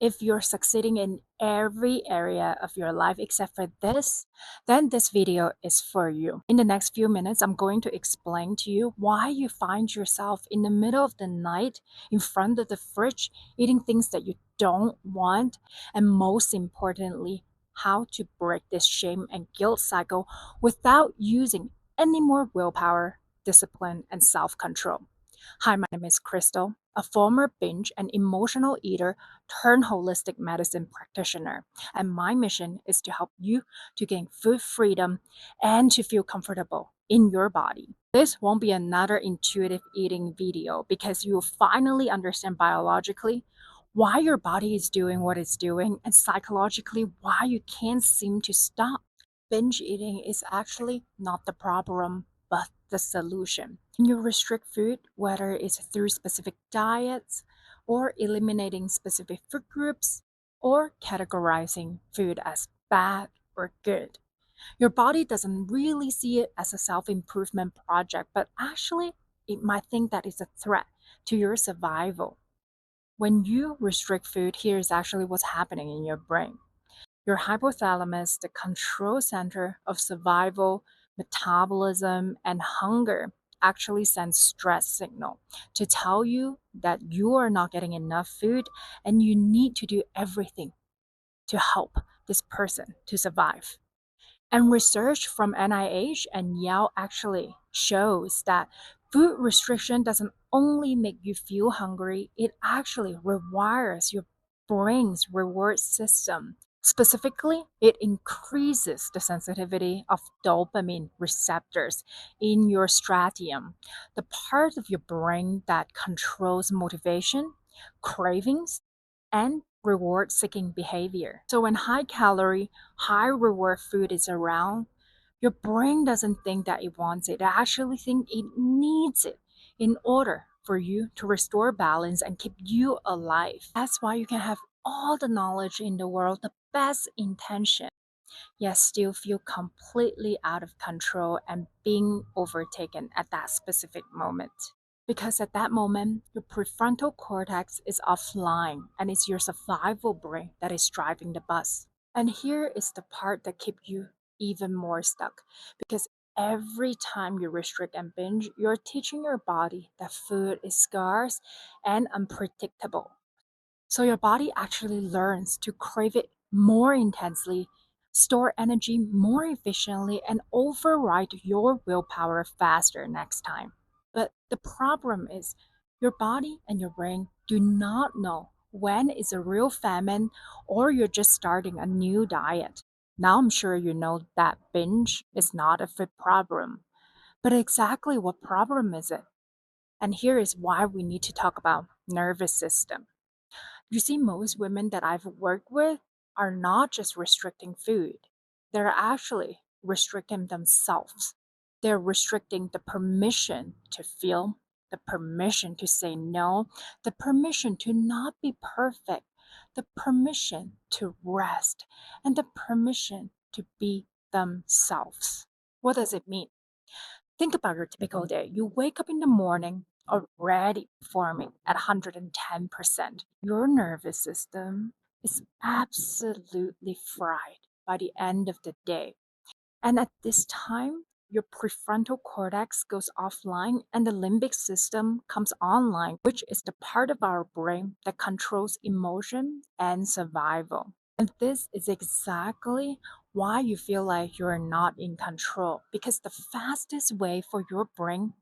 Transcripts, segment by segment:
If you're succeeding in every area of your life except for this, then this video is for you. In the next few minutes, I'm going to explain to you why you find yourself in the middle of the night in front of the fridge eating things that you don't want, and most importantly, how to break this shame and guilt cycle without using any more willpower, discipline, and self-control. Hi, my name is Crystal, a former binge and emotional eater turned holistic medicine practitioner, and my mission is to help you to gain food freedom and to feel comfortable in your body. This won't be another intuitive eating video because you will finally understand biologically why your body is doing what it's doing and psychologically why you can't seem to stop. Binge eating is actually not the problem, but the solution. When you restrict food, whether it's through specific diets, or eliminating specific food groups, or categorizing food as bad or good, your body doesn't really see it as a self-improvement project, but actually, it might think that it's a threat to your survival. When you restrict food, here's actually what's happening in your brain. Your hypothalamus, the control center of survival, metabolism, and hunger, actually sends stress signal to tell you that you are not getting enough food and you need to do everything to help this person to survive. And research from NIH and Yale actually shows that food restriction doesn't only make you feel hungry, it actually rewires your brain's reward system. Specifically, it increases the sensitivity of dopamine receptors in your striatum, the part of your brain that controls motivation, cravings, and reward seeking behavior. So when high calorie, high reward food is around, your brain doesn't think that it wants it. It actually thinks it needs it in order for you to restore balance and keep you alive. That's why you can have all the knowledge in the world, the best intention, yet still feel completely out of control and being overtaken at that specific moment. Because at that moment, your prefrontal cortex is offline and it's your survival brain that is driving the bus. And here is the part that keeps you even more stuck. Because every time you restrict and binge, you're teaching your body that food is scarce and unpredictable. So your body actually learns to crave it more intensely, store energy more efficiently, and override your willpower faster next time. But the problem is your body and your brain do not know when is a real famine or you're just starting a new diet. Now I'm sure you know that binge is not a food problem. But exactly what problem is it? And here is why we need to talk about nervous system. You see, most women that I've worked with are not just restricting food, they're actually restricting themselves. They're restricting the permission to feel, the permission to say no, the permission to not be perfect, the permission to rest, and the permission to be themselves. What does it mean? Think about your typical day. You wake up in the morning already performing at 110%. Your nervous system is absolutely fried by the end of the day. And at this time, your prefrontal cortex goes offline and the limbic system comes online, which is the part of our brain that controls emotion and survival. And this is exactly why you feel like you're not in control, because the fastest way for your brain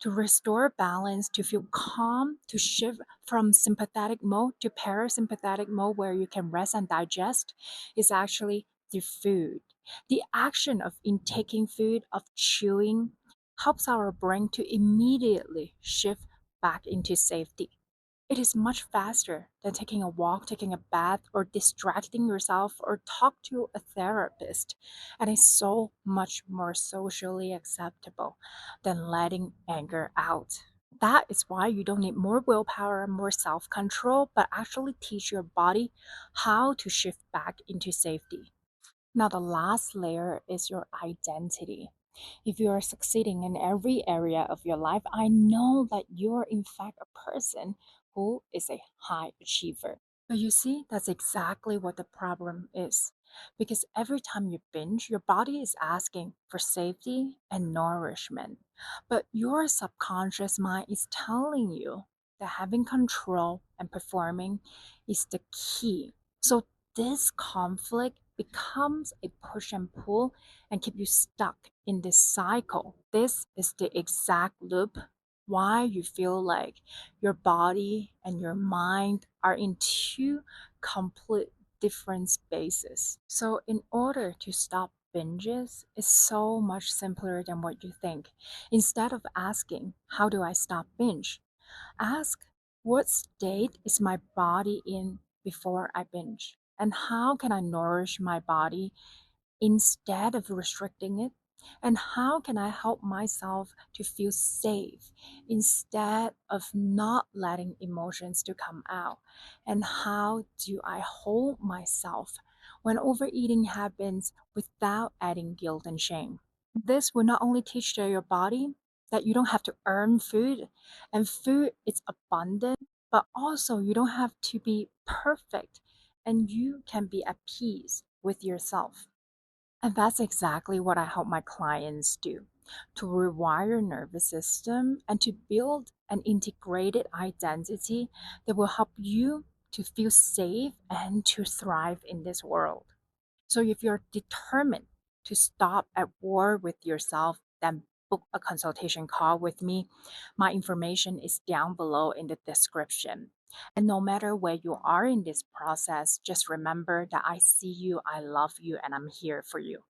to restore balance, to feel calm, to shift from sympathetic mode to parasympathetic mode where you can rest and digest is actually through food. The action of intaking food, of chewing, helps our brain to immediately shift back into safety. It is much faster than taking a walk, taking a bath, or distracting yourself, or talk to a therapist. And it's so much more socially acceptable than letting anger out. That is why you don't need more willpower and more self control, but actually teach your body how to shift back into safety. Now, the last layer is your identity. If you are succeeding in every area of your life, I know that you're in fact a person who is a high achiever. But you see, that's exactly what the problem is. Because every time you binge, your body is asking for safety and nourishment. But your subconscious mind is telling you that having control and performing is the key. So this conflict becomes a push and pull and keep you stuck in this cycle. This is the exact loop why you feel like your body and your mind are in two complete different spaces. So, in order to stop binges, it's so much simpler than what you think. Instead of asking, how do I stop binge? Ask, what state is my body in before I binge? And how can I nourish my body instead of restricting it? And how can I help myself to feel safe instead of not letting emotions to come out? And how do I hold myself when overeating happens without adding guilt and shame? This will not only teach your body that you don't have to earn food and food is abundant, but also you don't have to be perfect and you can be at peace with yourself. And that's exactly what I help my clients do, to rewire nervous system and to build an integrated identity that will help you to feel safe and to thrive in this world. So if you're determined to stop at war with yourself, then book a consultation call with me. My information is down below in the description. And no matter where you are in this process, just remember that I see you, I love you, and I'm here for you.